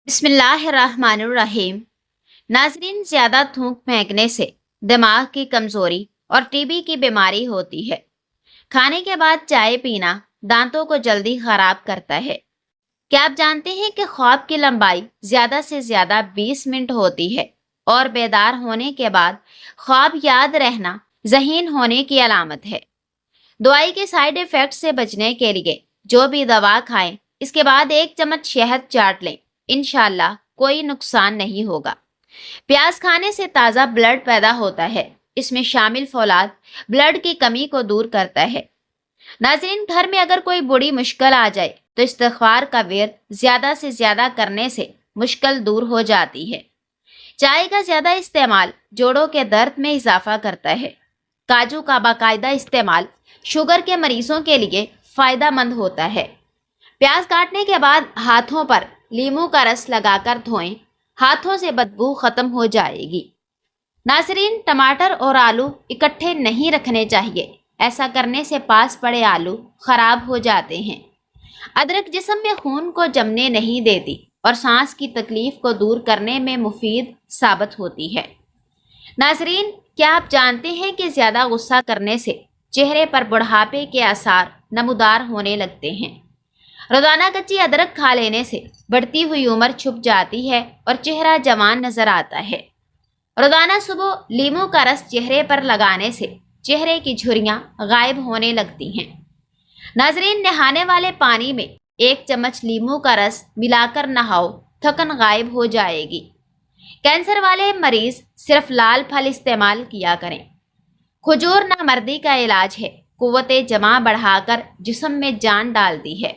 बिस्मिल्लाहिर्रहमानिर्रहीम। नाजरीन, ज़्यादा थूक फेंकने से दिमाग की कमज़ोरी और टीबी की बीमारी होती है। खाने के बाद चाय पीना दांतों को जल्दी ख़राब करता है। क्या आप जानते हैं कि ख्वाब की लंबाई ज़्यादा से ज़्यादा 20 मिनट होती है और बेदार होने के बाद ख्वाब याद रहना ज़हीन होने की अलामत है। दवाई के साइड इफ़ेक्ट से बचने के लिए जो भी दवा खाएं, इसके बाद 1 चम्मच शहद चाट लें। इंशाल्लाह कोई नुकसान नहीं होगा। प्याज खाने से ताज़ा ब्लड पैदा होता है। इसमें शामिल फौलाद ब्लड की कमी को दूर करता है। नाज़रीन, घर में अगर कोई बड़ी मुश्किल आ जाए तो इस्तिग़फ़ार का विर्द ज़्यादा से ज़्यादा करने से मुश्किल दूर हो जाती है। चाय का ज़्यादा इस्तेमाल जोड़ों के दर्द में इजाफा करता है। काजू का बाकायदा इस्तेमाल शुगर के मरीजों के लिए फ़ायदा मंद होता है। प्याज काटने के बाद हाथों पर लीमू का रस लगाकर धोएं, हाथों से बदबू खत्म हो जाएगी। नाज़रीन, टमाटर और आलू इकट्ठे नहीं रखने चाहिए। ऐसा करने से पास पड़े आलू खराब हो जाते हैं। अदरक जिस्म में खून को जमने नहीं देती और सांस की तकलीफ को दूर करने में मुफीद साबित होती है। नाज़रीन, क्या आप जानते हैं कि ज़्यादा गुस्सा करने से चेहरे पर बुढ़ापे के आसार नमूदार होने लगते हैं। रोजाना कच्ची अदरक खा लेने से बढ़ती हुई उम्र छुप जाती है और चेहरा जवान नजर आता है। रोजाना सुबह लीमू का रस चेहरे पर लगाने से चेहरे की झुर्रियां गायब होने लगती हैं। नाजरीन, नहाने वाले पानी में 1 चम्मच लीमू का रस मिलाकर नहाओ, थकन गायब हो जाएगी। कैंसर वाले मरीज सिर्फ लाल फल इस्तेमाल किया करें। खजूर नामर्दी का इलाज है, कुव्वते जमा बढ़ाकर जिस्म में जान डालती है।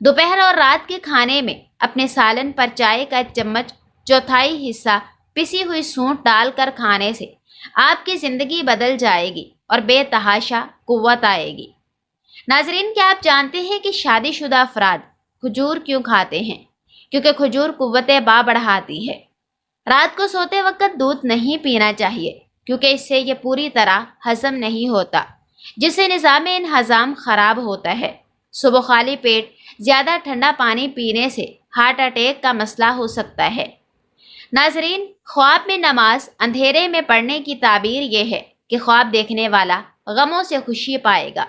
दोपहर और रात के खाने में अपने सालन पर चाय का 1 चम्मच चौथाई हिस्सा पिसी हुई सूंठ डालकर खाने से आपकी ज़िंदगी बदल जाएगी और बेतहाशा कुव्वत आएगी। नाजरीन, क्या आप जानते हैं कि शादीशुदा अफराद खजूर क्यों खाते हैं? क्योंकि खजूर कुव्वते बा बढ़ाती है। रात को सोते वक्त दूध नहीं पीना चाहिए, क्योंकि इससे ये पूरी तरह हजम नहीं होता, जिससे निज़ाम हज़ाम खराब होता है। सुबह खाली पेट ज़्यादा ठंडा पानी पीने से हार्ट अटैक का मसला हो सकता है। नाजरीन, ख्वाब में नमाज अंधेरे में पढ़ने की ताबीर यह है कि ख्वाब देखने वाला गमों से खुशी पाएगा।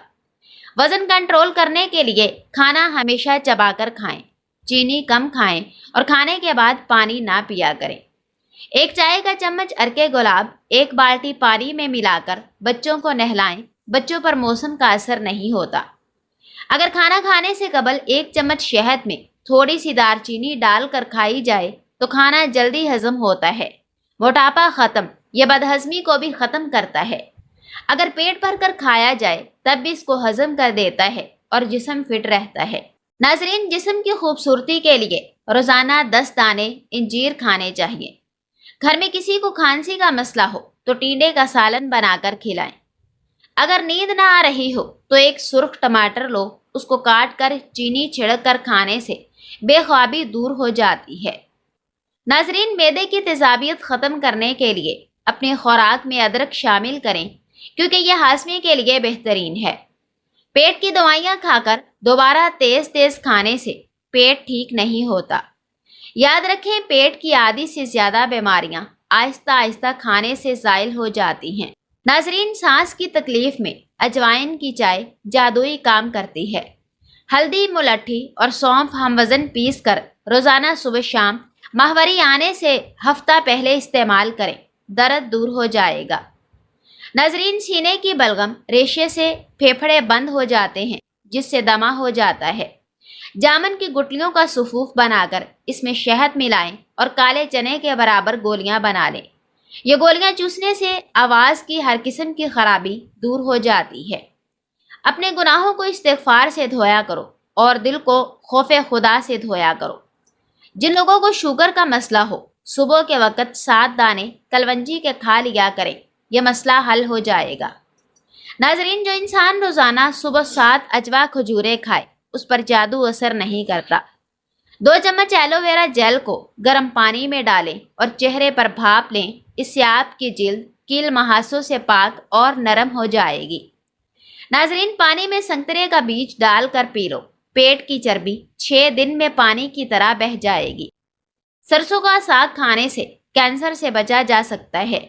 वज़न कंट्रोल करने के लिए खाना हमेशा चबाकर खाएं, चीनी कम खाएं और खाने के बाद पानी ना पिया करें। 1 चाय का चम्मच अर्के गुलाब 1 बाल्टी पानी में मिलाकर बच्चों को नहलाएं। बच्चों पर मौसम का असर नहीं होता। अगर खाना खाने से कबल 1 चम्मच शहद में थोड़ी सी दालचीनी डालकर खाई जाए तो खाना जल्दी हजम होता है। मोटापा खत्म, यह बदहजमी को भी खत्म करता है। अगर पेट भर कर खाया जाए तब भी इसको हजम कर देता है और जिस्म फिट रहता है। नाजरीन, जिस्म की खूबसूरती के लिए रोजाना 10 दाने इंजीर खाने चाहिए। घर में किसी को खांसी का मसला हो तो टींडे का सालन बनाकर खिलाएं। अगर नींद ना आ रही हो तो एक सुर्ख टमाटर लो, उसको काट कर चीनी छिड़क कर खाने से बेख्वाबी दूर हो जाती है। नाजरीन, मैदे की तेजाबियत ख़त्म करने के लिए अपने खुराक में अदरक शामिल करें, क्योंकि यह हाजमे के लिए बेहतरीन है। पेट की दवाइयाँ खाकर दोबारा तेज़ तेज़ खाने से पेट ठीक नहीं होता। याद रखें, पेट की आधी से ज़्यादा बीमारियाँ आहिस्ता आहिस्ता खाने से ज़ाइल हो जाती हैं। नाजरीन, सांस की तकलीफ में अजवाइन की चाय जादुई काम करती है। हल्दी, मुलट्ठी और सौंफ हम वज़न पीस कर रोज़ाना सुबह शाम माहवारी आने से हफ्ता पहले इस्तेमाल करें, दर्द दूर हो जाएगा। नाजरीन, सीने की बलगम रेशे से फेफड़े बंद हो जाते हैं, जिससे दमा हो जाता है। जामन की गुठलियों का सुफूफ बनाकर इसमें शहद मिलाएं और काले चने के बराबर गोलियां बना लें। ये गोलियां चूसने से आवाज़ की हर किस्म की खराबी दूर हो जाती है। अपने गुनाहों को इस्तिग़फ़ार से धोया करो और दिल को खौफ़े खुदा से धोया करो। जिन लोगों को शुगर का मसला हो, सुबह के वक़्त 7 दाने कलवंजी के खा लिया करें, यह मसला हल हो जाएगा। नाजरीन, जो इंसान रोज़ाना सुबह 7 अजवा खजूरें खाए, उस पर जादू असर नहीं करता। 2 चम्मच एलोवेरा जेल को गर्म पानी में डालें और चेहरे पर भाप लें। इससे आपकी जिल्द कील महासों से पाक और नरम हो जाएगी। नाजरीन, पानी में संतरे का बीज डालकर पी लो। पेट की चर्बी 6 दिन में पानी की तरह बह जाएगी। सरसों का साग खाने से कैंसर से बचा जा सकता है।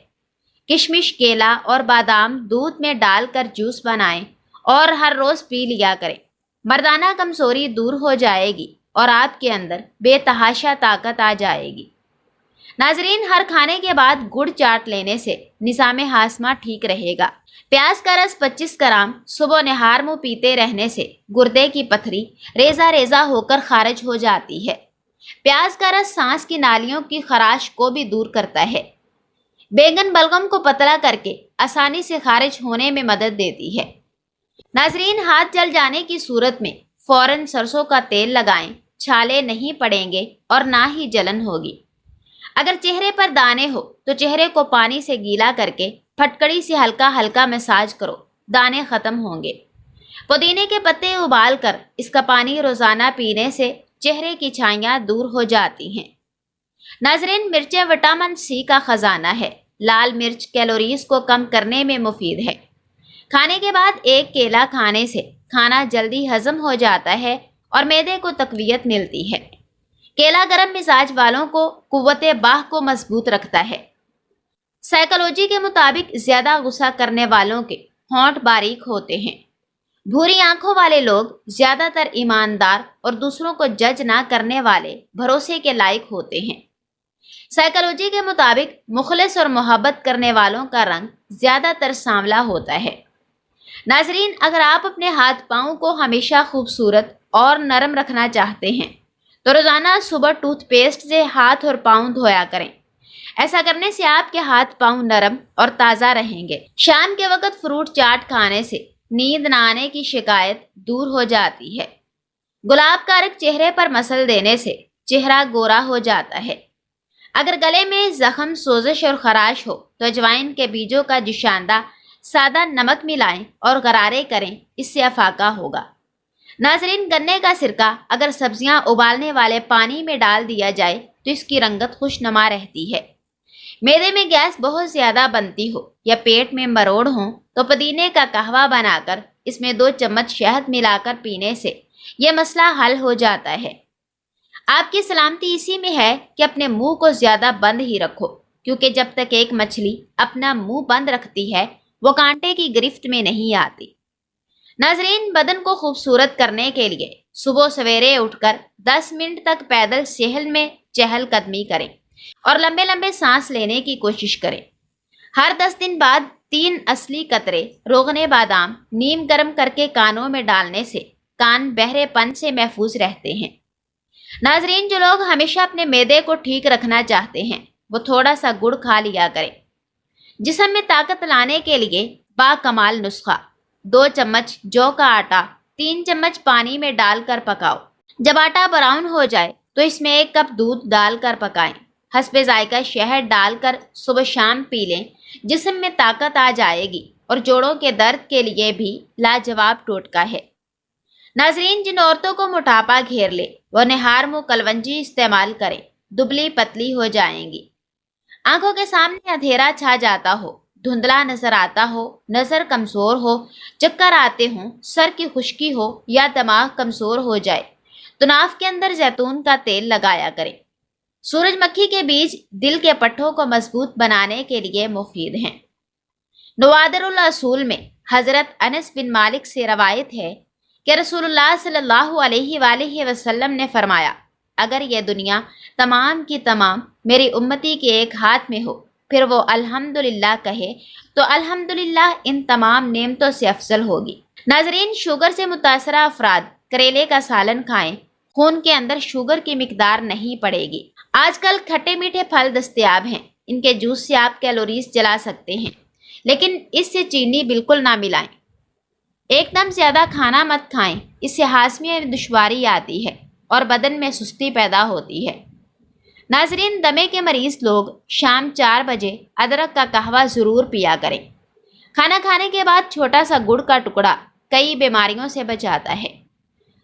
किशमिश, केला और बादाम दूध में डालकर जूस बनाएं और हर रोज पी लिया करें। मर्दाना कमजोरी दूर हो जाएगी और आपके अंदर बेतहाशा ताकत आ जाएगी। नाजरीन, हर खाने के बाद गुड़ चाट लेने से निज़ाम हाजमा ठीक रहेगा। प्याज का रस 25 ग्राम सुबह निहार मुंह पीते रहने से गुर्दे की पथरी रेजा रेजा होकर खारिज हो जाती है। प्याज का रस सांस की नालियों की खराश को भी दूर करता है। बैंगन बलगम को पतला करके आसानी से खारिज होने में मदद देती है। नाजरीन, हाथ जल जाने की सूरत में फौरन सरसों का तेल लगाएं, छाले नहीं पड़ेंगे और ना ही जलन होगी। अगर चेहरे पर दाने हो तो चेहरे को पानी से गीला करके फटकड़ी से हल्का हल्का मसाज करो, दाने खत्म होंगे। पुदीने के पत्ते उबाल कर इसका पानी रोजाना पीने से चेहरे की छाइयाँ दूर हो जाती हैं। नाजरीन, मिर्चें विटामिन सी का खजाना है। लाल मिर्च कैलोरीज को कम करने में मुफीद है। खाने के बाद एक केला खाने से खाना जल्दी हजम हो जाता है और मैदे को तकवीयत मिलती है। केला गर्म मिजाज वालों को कुव्वते बाह को मजबूत रखता है। साइकोलॉजी के मुताबिक ज्यादा गुस्सा करने वालों के होंठ बारीक होते हैं। भूरी आंखों वाले लोग ज्यादातर ईमानदार और दूसरों को जज ना करने वाले भरोसे के लायक होते हैं। साइकोलॉजी के मुताबिक मुखलिस और मोहब्बत करने वालों का रंग ज्यादातर सांवला होता है। नाजरीन, अगर आप अपने हाथ पाँव को हमेशा खूबसूरत और नरम रखना चाहते हैं तो रोजाना सुबह टूथपेस्ट से हाथ और पाँव धोया करें। ऐसा करने से आपके हाथ पाँव नरम और ताज़ा रहेंगे। शाम के वक्त फ्रूट चाट खाने से नींद न आने की शिकायत दूर हो जाती है। गुलाब का रंग चेहरे पर मसल देने से चेहरा गोरा हो जाता है। अगर गले में जख्म, सोजिश और खराश हो तो अजवाइन के बीजों का जुशांदा सादा नमक मिलाएं और गरारे करें, इससे अफाका होगा। नाजरीन, गन्ने का सिरका अगर सब्जियां उबालने वाले पानी में डाल दिया जाए तो इसकी रंगत खुशनुमा रहती है। मैदे में गैस बहुत ज़्यादा बनती हो या पेट में मरोड़ हो तो पुदीने का कहवा बनाकर इसमें 2 चम्मच शहद मिलाकर पीने से यह मसला हल हो जाता है। आपकी सलामती इसी में है कि अपने मुंह को ज़्यादा बंद ही रखो, क्योंकि जब तक एक मछली अपना मुंह बंद रखती है वो कांटे की गिरफ्त में नहीं आती। नाजरीन, बदन को खूबसूरत करने के लिए सुबह सवेरे उठकर 10 मिनट तक पैदल सहल में चहलकदमी करें और लंबे लंबे सांस लेने की कोशिश करें। हर 10 दिन बाद 3 असली कतरे रोगने बादाम नीम गर्म करके कानों में डालने से कान बहरेपन से महफूज रहते हैं। नाजरीन, जो लोग हमेशा अपने मैदे को ठीक रखना चाहते हैं वो थोड़ा सा गुड़ खा लिया करें। जिस्म में ताकत लाने के लिए बाकमाल नुस्खा: 2 चम्मच जौ का आटा 3 चम्मच पानी में डालकर पकाओ। जब आटा ब्राउन हो जाए तो इसमें 1 कप दूध डालकर पकाएं। हस्बे जायका शहद डालकर सुबह शाम पी लें। जिस्म में ताकत आ जाएगी और जोड़ों के दर्द के लिए भी लाजवाब टोटका है। नाजरीन, जिन औरतों को मोटापा घेर ले वो निहार मुँह कलवंजी इस्तेमाल करें, दुबली पतली हो जाएंगी। आंखों के सामने अंधेरा छा जाता हो, धुंधला नजर आता हो, नजर कमजोर हो, चक्कर आते हों, सर की खुश्की हो या दिमाग कमजोर हो जाए तो नाफ के अंदर जैतून का तेल लगाया करें। सूरजमुखी के बीज दिल के पट्टों को मजबूत बनाने के लिए मुफीद हैं। नवादिरुल असूल में हजरत अनस बिन मालिक से रवायत है कि रसूलुल्लाह सल्लल्लाहु अलैहि वसल्लम ने फरमाया, अगर यह दुनिया तमाम की तमाम मेरी उम्मती के एक हाथ में हो फिर वो अल्हम्दुलिल्लाह कहे तो अल्हम्दुलिल्लाह इन तमाम नेमतों से अफजल होगी। नाजरीन, शुगर से मुतासरा अफराद करेले का सालन खाएं, खून के अंदर शुगर की मिकदार नहीं पड़ेगी। आजकल खट्टे मीठे फल दस्तयाब हैं, इनके जूस से आप कैलोरीज जला सकते हैं, लेकिन इससे चीनी बिल्कुल ना मिलाएं। एकदम ज़्यादा खाना मत खाएं, इससे हाजमे में दुश्वारी आती है और बदन में सुस्ती पैदा होती है। नाजरीन, दमे के मरीज लोग शाम 4 बजे अदरक का कहवा ज़रूर पिया करें। खाना खाने के बाद छोटा सा गुड़ का टुकड़ा कई बीमारियों से बचाता है।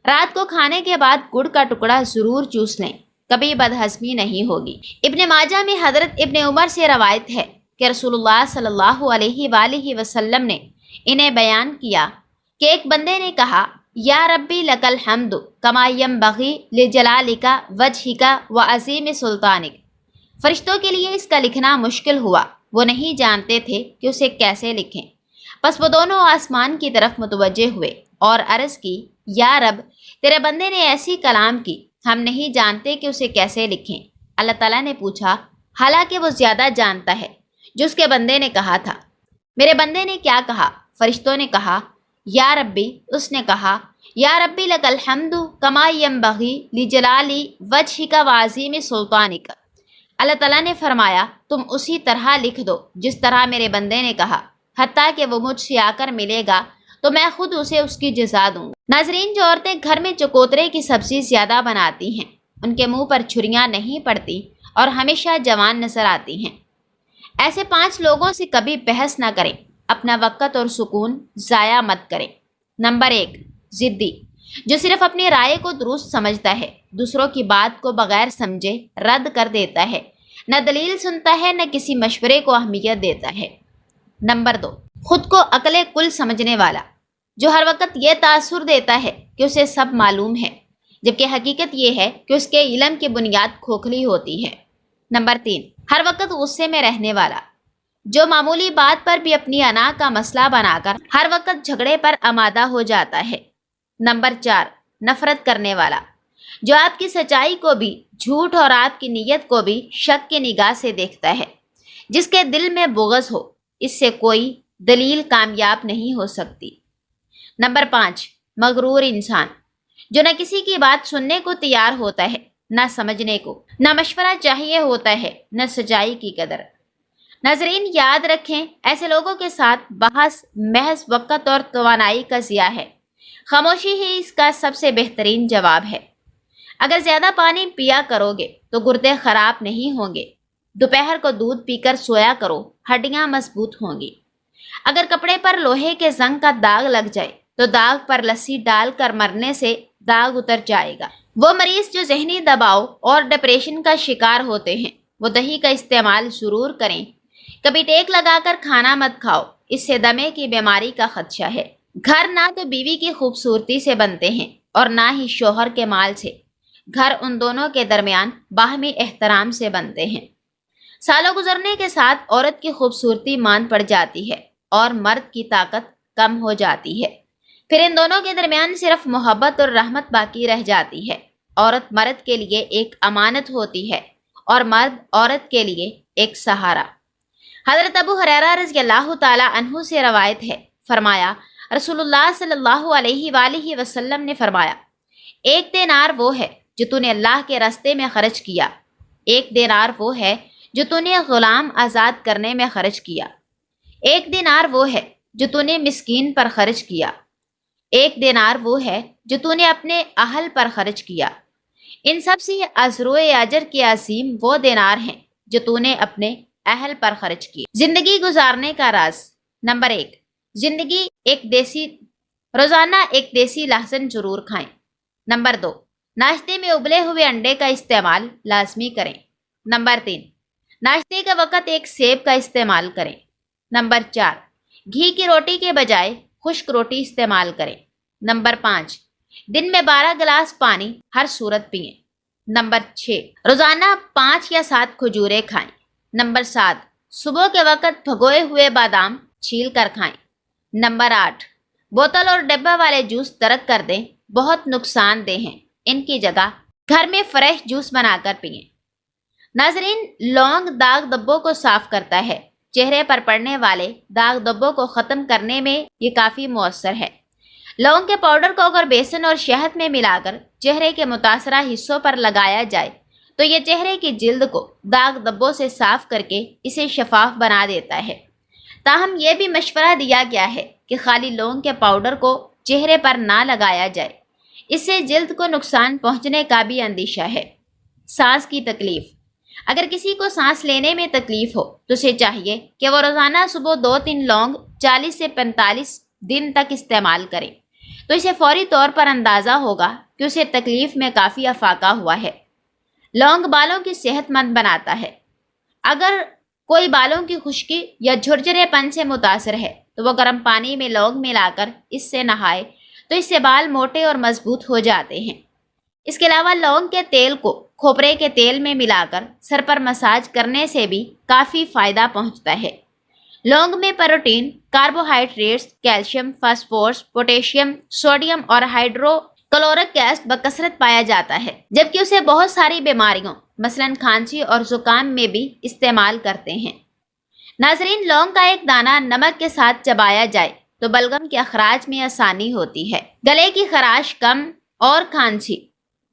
रात को खाने के बाद गुड़ का टुकड़ा ज़रूर चूस लें, कभी बदहज़मी नहीं होगी। इब्ने माजा में हज़रत इब्ने उमर से रवायत है कि रसूलुल्लाह सल्लल्लाहु अलैहि वसल्लम ने इन्हें बयान किया कि एक बंदे ने कहा, یا ربی لک الحمد کما ینبغی لجلالک وجہک وعظیم سلطانک۔ فرشتوں کے لیے اس کا لکھنا مشکل ہوا، وہ نہیں جانتے تھے کہ اسے کیسے لکھیں، پس وہ دونوں آسمان کی طرف متوجہ ہوئے اور عرض کی، یا رب، تیرے بندے نے ایسی کلام کی، ہم نہیں جانتے کہ اسے کیسے لکھیں۔ اللہ تعالیٰ نے پوچھا، حالانکہ وہ زیادہ جانتا ہے، جو اس کے بندے نے کہا تھا۔ میرے بندے نے کیا کہا؟ فرشتوں نے کہا، یا ربی۔ اس نے کہا، یا ربی لک الحمد کما ینبغی لجلالی وجہک وعظیم سلطانک۔ اللہ تعالیٰ نے فرمایا، تم اسی طرح لکھ دو جس طرح میرے بندے نے کہا، حتیٰ کہ وہ مجھ سے آ کر ملے گا تو میں خود اسے اس کی جزا دوں گا۔ ناظرین، جو عورتیں گھر میں چکوترے کی سبزی زیادہ بناتی ہیں، ان کے منہ پر چھریاں نہیں پڑتی اور ہمیشہ جوان نظر آتی ہیں۔ ایسے 5 لوگوں سے کبھی بحث نہ کریں، اپنا وقت اور سکون ضائع مت کریں۔ نمبر 1، ضدی، جو صرف اپنی رائے کو درست سمجھتا ہے، دوسروں کی بات کو بغیر سمجھے رد کر دیتا ہے، نہ دلیل سنتا ہے، نہ کسی مشورے کو اہمیت دیتا ہے۔ نمبر 2، خود کو عقل کل سمجھنے والا، جو ہر وقت یہ تاثر دیتا ہے کہ اسے سب معلوم ہے، جبکہ حقیقت یہ ہے کہ اس کے علم کی بنیاد کھوکھلی ہوتی ہے۔ نمبر 3، ہر وقت غصے میں رہنے والا، جو معمولی بات پر بھی اپنی انا کا مسئلہ بنا کر ہر وقت جھگڑے پر آمادہ ہو جاتا ہے۔ نمبر 4، نفرت کرنے والا، جو آپ کی سچائی کو بھی جھوٹ اور آپ کی نیت کو بھی شک کی نگاہ سے دیکھتا ہے۔ جس کے دل میں بغض ہو، اس سے کوئی دلیل کامیاب نہیں ہو سکتی۔ نمبر 5، مغرور انسان، جو نہ کسی کی بات سننے کو تیار ہوتا ہے، نہ سمجھنے کو، نہ مشورہ چاہیے ہوتا ہے، نہ سچائی کی قدر۔ ناظرین، یاد رکھیں، ایسے لوگوں کے ساتھ بحث محض وقت اور توانائی کا ضیاع ہے۔ خاموشی ہی اس کا سب سے بہترین جواب ہے۔ اگر زیادہ پانی پیا کرو گے تو گردے خراب نہیں ہوں گے۔ دوپہر کو دودھ پی کر سویا کرو، ہڈیاں مضبوط ہوں گی۔ اگر کپڑے پر لوہے کے زنگ کا داغ لگ جائے تو داغ پر لسی ڈال کر مرنے سے داغ اتر جائے گا۔ وہ مریض جو ذہنی دباؤ اور ڈپریشن کا شکار ہوتے ہیں، وہ دہی کا استعمال ضرور کریں۔ کبھی ٹیک لگا کر کھانا مت کھاؤ، اس سے دمے کی بیماری کا خدشہ ہے۔ گھر نہ تو بیوی کی خوبصورتی سے بنتے ہیں اور نہ ہی شوہر کے مال سے، گھر ان دونوں کے درمیان باہمی احترام سے بنتے ہیں۔ سالوں گزرنے کے ساتھ عورت کی خوبصورتی مان پڑ جاتی ہے اور مرد کی طاقت کم ہو جاتی ہے، پھر ان دونوں کے درمیان صرف محبت اور رحمت باقی رہ جاتی ہے۔ عورت مرد کے لیے ایک امانت ہوتی ہے اور مرد عورت کے لیے ایک سہارا۔ حضرت ابو ہریرہ رضی اللہ تعالی عنہ سے روایت ہے، فرمایا، رسول اللہ صلی اللہ علیہ وآلہ وسلم نے فرمایا، 1 دینار وہ ہے جو تو نے اللہ کے راستے میں خرچ کیا، 1 دینار وہ ہے جو تو نے غلام آزاد کرنے میں خرچ کیا، 1 دینار وہ ہے جو تو نے مسکین پر خرچ کیا، 1 دینار وہ ہے جو تو نے اپنے اہل پر خرچ کیا۔ ان سب سے اجر و اجر کے عظیم وہ دینار ہیں جو تو نے اپنے اہل پر خرچ کیے۔ زندگی گزارنے کا راز۔ نمبر 1، زندگی روزانہ ایک دیسی لہسن ضرور کھائیں۔ نمبر 2، ناشتے میں ابلے ہوئے انڈے کا استعمال لازمی کریں۔ نمبر 3، ناشتے کے وقت ایک سیب کا استعمال کریں۔ نمبر 4، گھی کی روٹی کے بجائے خشک روٹی استعمال کریں۔ نمبر 5، دن میں 12 گلاس پانی ہر صورت پئیں۔ نمبر 6، روزانہ 5 یا 7 کھجوریں کھائیں۔ نمبر 7، صبح کے وقت بھگوئے ہوئے بادام چھیل کر کھائیں۔ نمبر 8، بوتل اور ڈبہ والے جوس ترک کر دیں، بہت نقصان دہ ہیں، ان کی جگہ گھر میں فریش جوس بنا کر پئیں۔ ناظرین، لونگ داغ دبوں کو صاف کرتا ہے۔ چہرے پر پڑنے والے داغ دبوں کو ختم کرنے میں یہ کافی مؤثر ہے۔ لونگ کے پاؤڈر کو اگر بیسن اور شہد میں ملا کر چہرے کے متاثرہ حصوں پر لگایا جائے تو یہ چہرے کی جلد کو داغ دبوں سے صاف کر کے اسے شفاف بنا دیتا ہے۔ تاہم یہ بھی مشورہ دیا گیا ہے کہ خالی لونگ کے پاؤڈر کو چہرے پر نہ لگایا جائے، اس سے جلد کو نقصان پہنچنے کا بھی اندیشہ ہے۔ سانس کی تکلیف۔ اگر کسی کو سانس لینے میں تکلیف ہو تو اسے چاہیے کہ وہ روزانہ صبح 2-3 لونگ 40 سے 45 دن تک استعمال کریں، تو اسے فوری طور پر اندازہ ہوگا کہ اسے تکلیف میں کافی افاقہ ہوا ہے۔ لونگ بالوں کی صحت مند بناتا ہے۔ اگر کوئی بالوں کی خشکی یا جھرجھرے پن سے متاثر ہے تو وہ گرم پانی میں لونگ ملا کر اس سے نہائے تو اس سے بال موٹے اور مضبوط ہو جاتے ہیں۔ اس کے علاوہ لونگ کے تیل کو کھوپرے کے تیل میں ملا کر سر پر مساج کرنے سے بھی کافی فائدہ پہنچتا ہے۔ لونگ میں protein, carbohydrates, calcium, phosphorus, potassium, sodium اور ہائیڈرو کلورک ایسڈ بکثرت پایا جاتا ہے، جبکہ اسے بہت ساری بیماریوں مثلاً کھانسی اور زکام میں بھی استعمال کرتے ہیں۔ ناظرین، لونگ کا ایک دانہ نمک کے ساتھ چبایا جائے تو بلغم کے اخراج میں آسانی ہوتی ہے، گلے کی خراش کم اور کھانسی،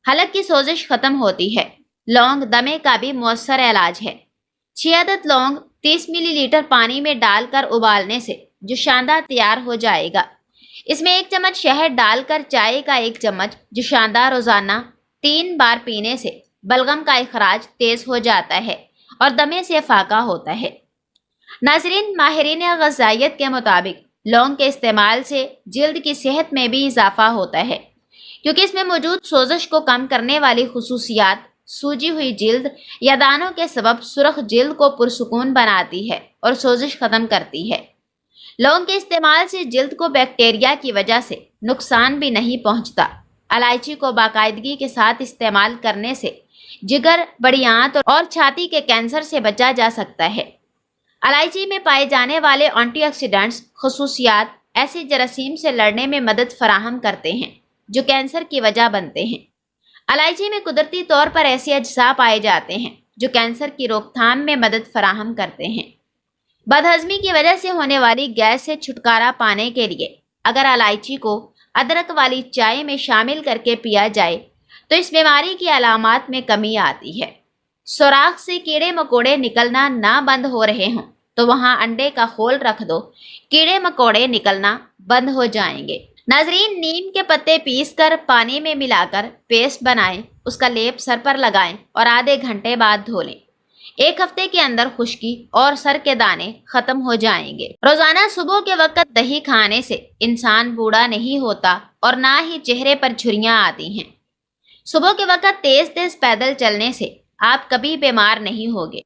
حلق کی سوزش ختم ہوتی ہے۔ لونگ دمے کا بھی مؤثر علاج ہے۔ 6 عدد لونگ 30 ملی لیٹر پانی میں ڈال کر ابالنے سے جوشاندہ تیار ہو جائے گا۔ اس میں 1 چمچ شہد ڈال کر چائے کا 1 چمچ جوشاندہ روزانہ 3 بار پینے سے بلغم کا اخراج تیز ہو جاتا ہے اور دمے سے فاقہ ہوتا ہے۔ ناظرین، ماہرین غذائیت کے مطابق لونگ کے استعمال سے جلد کی صحت میں بھی اضافہ ہوتا ہے، کیونکہ اس میں موجود سوزش کو کم کرنے والی خصوصیات سوجی ہوئی جلد یا دانوں کے سبب سرخ جلد کو پرسکون بناتی ہے اور سوزش ختم کرتی ہے۔ لونگ کے استعمال سے جلد کو بیکٹیریا کی وجہ سے نقصان بھی نہیں پہنچتا۔ الائچی کو باقاعدگی کے ساتھ استعمال کرنے سے جگر، بڑی آنت اور چھاتی کے کینسر سے بچا جا سکتا ہے۔ الائچی میں پائے جانے والے اینٹی آکسیڈنٹس خصوصیات ایسے جراثیم سے لڑنے میں مدد فراہم کرتے ہیں جو کینسر کی وجہ بنتے ہیں۔ الائچی میں قدرتی طور پر ایسے اجزاء پائے جاتے ہیں جو کینسر کی روک تھام میں مدد فراہم کرتے ہیں۔ بدہضمی کی وجہ سے ہونے والی گیس سے چھٹکارا پانے کے لیے اگر الائچی کو ادرک والی چائے میں شامل کر کے پیا جائے تو اس بیماری کی علامات میں کمی آتی ہے۔ سوراخ سے کیڑے مکوڑے نکلنا نہ بند ہو رہے ہوں تو وہاں انڈے کا خول رکھ دو، کیڑے مکوڑے نکلنا بند ہو جائیں گے۔ ناظرین، نیم کے پتے پیس کر پانی میں ملا کر پیسٹ بنائیں، اس کا لیپ سر پر لگائیں اور آدھے گھنٹے بعد دھو لیں۔ 1 ہفتے کے اندر خشکی اور سر کے دانے ختم ہو جائیں گے۔ روزانہ صبح کے وقت دہی کھانے سے انسان بوڑھا نہیں ہوتا اور نہ ہی چہرے پر جھریاں آتی ہیں۔ صبح کے وقت تیز تیز پیدل چلنے سے آپ کبھی بیمار نہیں ہوگے۔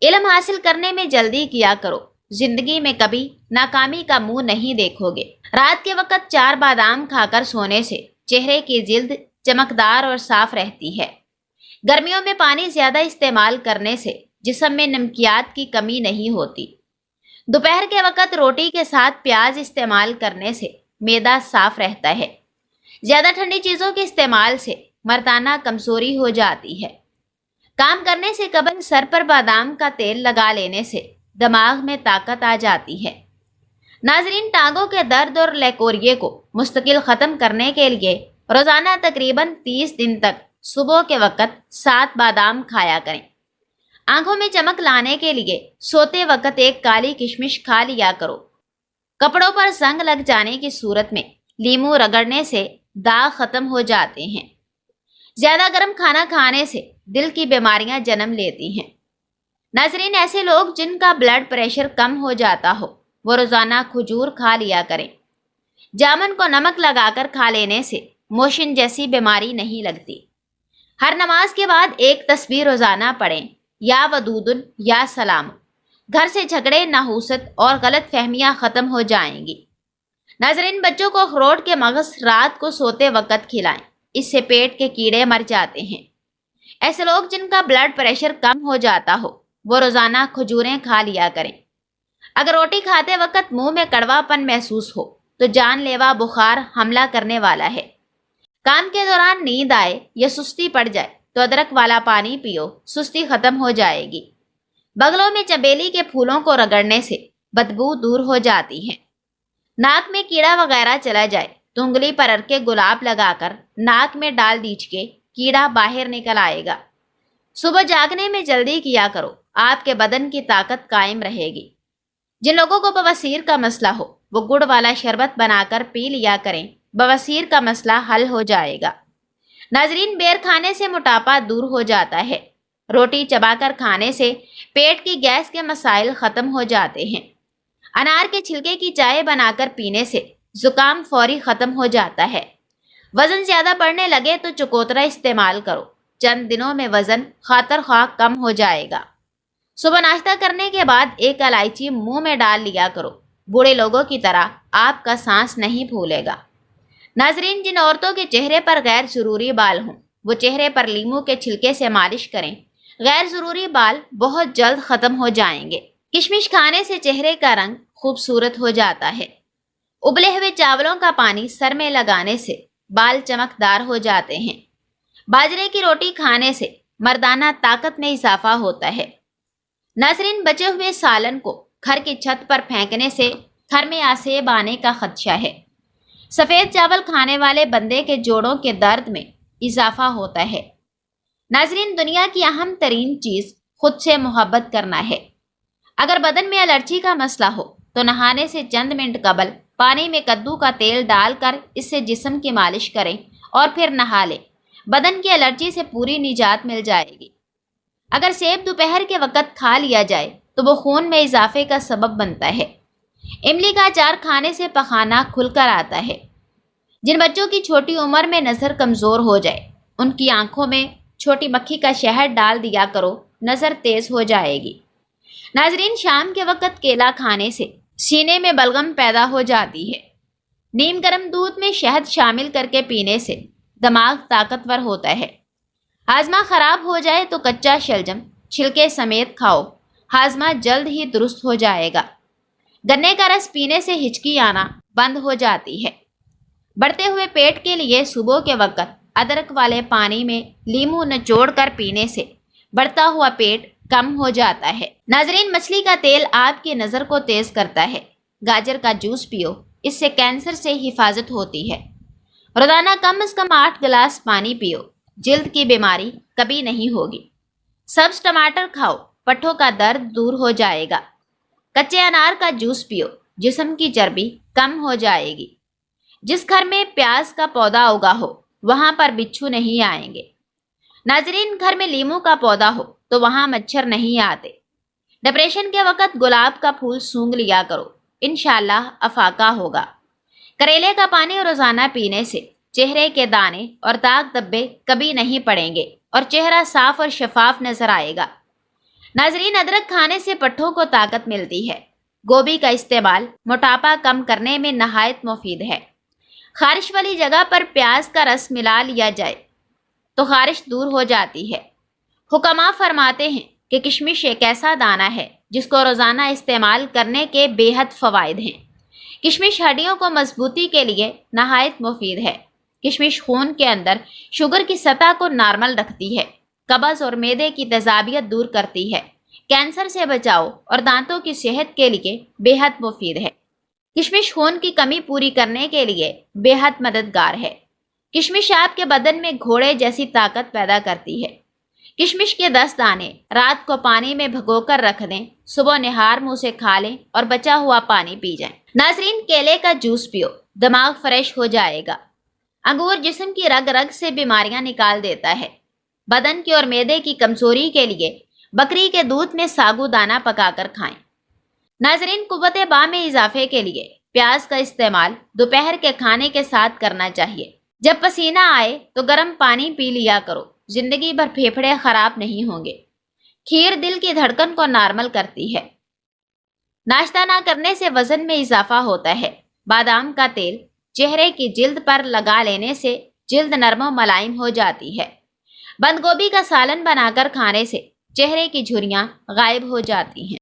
علم حاصل کرنے میں جلدی کیا کرو، زندگی میں کبھی ناکامی کا منہ نہیں دیکھو گے۔ رات کے وقت 4 بادام کھا کر سونے سے چہرے کی جلد چمکدار اور صاف رہتی ہے۔ گرمیوں میں پانی زیادہ استعمال کرنے سے جسم میں نمکیات کی کمی نہیں ہوتی۔ دوپہر کے وقت روٹی کے ساتھ پیاز استعمال کرنے سے معدہ صاف رہتا ہے۔ زیادہ ٹھنڈی چیزوں کے استعمال سے مردانہ کمزوری ہو جاتی ہے۔ کام کرنے سے قبل سر پر بادام کا تیل لگا لینے سے دماغ میں طاقت آ جاتی ہے۔ ناظرین، ٹانگوں کے درد اور لیکوریے کو مستقل ختم کرنے کے لیے روزانہ تقریباً 30 دن تک صبح کے وقت 7 بادام کھایا کریں۔ آنکھوں میں چمک لانے کے لیے سوتے وقت 1 کالی کشمش کھا لیا کرو۔ کپڑوں پر زنگ لگ جانے کی صورت میں لیموں رگڑنے سے داغ ختم ہو جاتے ہیں۔ زیادہ گرم کھانا کھانے سے دل کی بیماریاں جنم لیتی ہیں۔ ناظرین، ایسے لوگ جن کا بلڈ پریشر کم ہو جاتا ہو وہ روزانہ کھجور کھا لیا کریں۔ جامن کو نمک لگا کر کھا لینے سے موشن جیسی بیماری نہیں لگتی۔ ہر نماز کے بعد 1 تسبیح روزانہ پڑھیں، یا ودودن یا سلام۔ گھر سے جھگڑے، نحوست اور غلط فہمیاں ختم ہو جائیں گی۔ ناظرین، بچوں کو اخروٹ کے مغز رات کو سوتے وقت کھلائیں، اس سے پیٹ کے کیڑے مر جاتے ہیں۔ ایسے لوگ جن کا بلڈ پریشر کم ہو جاتا ہو وہ روزانہ کھجوریں کھا لیا کریں۔ اگر روٹی کھاتے وقت منہ میں کڑوا پن محسوس ہو تو جان لیوا بخار حملہ کرنے والا ہے۔ کام کے دوران نیند آئے یا سستی پڑ جائے تو ادرک والا پانی پیو، سستی ختم ہو جائے گی۔ بغلوں میں چمیلی کے پھولوں کو رگڑنے سے بدبو دور ہو جاتی ہے۔ ناک میں کیڑا وغیرہ چلا جائے تو انگلی پر ارکے گلاب لگا کر ناک میں ڈال دیجئے، کیڑا باہر نکل آئے گا۔ صبح جاگنے میں جلدی کیا کرو، آپ کے بدن کی طاقت قائم رہے گی۔ جن لوگوں کو بواسیر کا مسئلہ ہو وہ گڑ والا شربت بنا کر پی لیا کریں، بواسیر کا مسئلہ حل ہو جائے گا۔ ناظرین، بیر کھانے سے موٹاپا دور ہو جاتا ہے۔ روٹی چبا کر کھانے سے پیٹ کی گیس کے مسائل ختم ہو جاتے ہیں۔ انار کے چھلکے کی چائے بنا کر پینے سے زکام فوری ختم ہو جاتا ہے۔ وزن زیادہ بڑھنے لگے تو چکوترا استعمال کرو، چند دنوں میں وزن خاطر خواہ کم ہو جائے گا۔ صبح ناشتہ کرنے کے بعد 1 الائچی منہ میں ڈال لیا کرو، بوڑھے لوگوں کی طرح آپ کا سانس نہیں پھولے گا۔ नाजरीन, जिन औरतों के चेहरे पर गैर जरूरी बाल हों वो चेहरे पर लीमू के छिलके से मालिश करें। गैर जरूरी बाल बहुत जल्द खत्म हो जाएंगे। किशमिश खाने से चेहरे का रंग खूबसूरत हो जाता है। उबले हुए चावलों का पानी सर में लगाने से बाल चमकदार हो जाते हैं। बाजरे की रोटी खाने से मर्दाना ताकत में इजाफा होता है। नाजरीन, बचे हुए सालन को घर की छत पर फेंकने से घर में आसेब आने का खदशा है। सफेद चावल खाने वाले बंदे के जोड़ों के दर्द में इजाफा होता है। नाजरीन, दुनिया की अहम तरीन चीज खुद से मोहब्बत करना है। अगर बदन में एलर्जी का मसला हो तो नहाने से चंद मिनट कबल पानी में कद्दू का तेल डालकर इससे जिस्म की मालिश करें और फिर नहा लें। बदन की एलर्जी से पूरी निजात मिल जाएगी। अगर सेब दोपहर के वक्त खा लिया जाए तो वो खून में इजाफे का सबब बनता है। इमली का अचार खाने से पखाना खुलकर आता है। जिन बच्चों की छोटी उम्र में नज़र कमज़ोर हो जाए उनकी आंखों में छोटी मक्खी का शहद डाल दिया करो, नज़र तेज हो जाएगी। नाजरीन, शाम के वक्त केला खाने से सीने में बलगम पैदा हो जाती है। नीम गर्म दूध में शहद शामिल करके पीने से दिमाग ताकतवर होता है। हाजमा खराब हो जाए तो कच्चा शलजम छिलके समेत खाओ, हाजमा जल्द ही दुरुस्त हो जाएगा। गन्ने का रस पीने से हिचकी आना बंद हो जाती है। बढ़ते हुए पेट के लिए सुबह के वक्त अदरक वाले पानी में लीमू निचोड़ कर पीने से बढ़ता हुआ पेट कम हो जाता है। नाजरीन, मछली का तेल आपकी नज़र को तेज करता है। गाजर का जूस पियो, इससे कैंसर से हिफाजत होती है। रोजाना कम से कम 8 गिलास पानी पियो, जिल्द की बीमारी कभी नहीं होगी। सब्ज टमाटर खाओ, पट्ठों का दर्द दूर हो जाएगा। कच्चे अनार का जूस पियो, जिस्म की चर्बी कम हो जाएगी। जिस घर में प्याज का पौधा उगा हो वहां पर बिच्छू नहीं आएंगे। नाजरीन, घर में लीमू का पौधा हो तो वहां मच्छर नहीं आते। डिप्रेशन के वक्त गुलाब का फूल सूंघ लिया करो, इंशाल्लाह अफाका होगा। करेले का पानी रोजाना पीने से चेहरे के दाने और दाग धब्बे कभी नहीं पड़ेंगे और चेहरा साफ और शफाफ नजर आएगा। नाजरीन, अदरक खाने से पट्ठों को ताकत मिलती है। गोभी का इस्तेमाल मोटापा कम करने में नहायत मुफीद है। खारिश वाली जगह पर प्याज का रस मिला लिया जाए तो खारिश दूर हो जाती है। हुक्मा फरमाते हैं कि किशमिश एक ऐसा दाना है जिसको रोज़ाना इस्तेमाल करने के बेहद फ़वाइद हैं। किशमिश हड्डियों को मजबूती के लिए नहायत मुफीद है। किशमिश खून के अंदर शुगर की सतह को नॉर्मल रखती है, कब्ज़ और मैदे की तेज़ाबियत दूर करती है, कैंसर से बचाव और दांतों की सेहत के लिए बेहद मुफीद है। किशमिश खून की कमी पूरी करने के लिए बेहद मददगार है। किशमिश आपके बदन में घोड़े जैसी ताकत पैदा करती है। किशमिश के 10 दाने रात को पानी में भिगोकर रख दें, सुबह निहार मुंह से खा लें और बचा हुआ पानी पी जाएं। नाजरीन, केले का जूस पियो, दिमाग फ्रेश हो जाएगा। अंगूर जिस्म की रग रग से बीमारियां निकाल देता है। बदन की और मैदे की कमजोरी के लिए बकरी के दूध में साबूदाना पकाकर खाएं। नाजरीन, कुव्वत बा में इजाफे के लिए प्याज का इस्तेमाल दोपहर के खाने के साथ करना चाहिए। जब पसीना आए तो गर्म पानी पी लिया करो, जिंदगी भर फेफड़े खराब नहीं होंगे। खीर दिल की धड़कन को नॉर्मल करती है। नाश्ता ना करने से वजन में इजाफा होता है। बादाम का तेल चेहरे की जिल्द पर लगा लेने से जिल्द नरम और मुलायम हो जाती है। बंद गोभी का सालन बनाकर खाने से चेहरे की झुर्रियां गायब हो जाती हैं।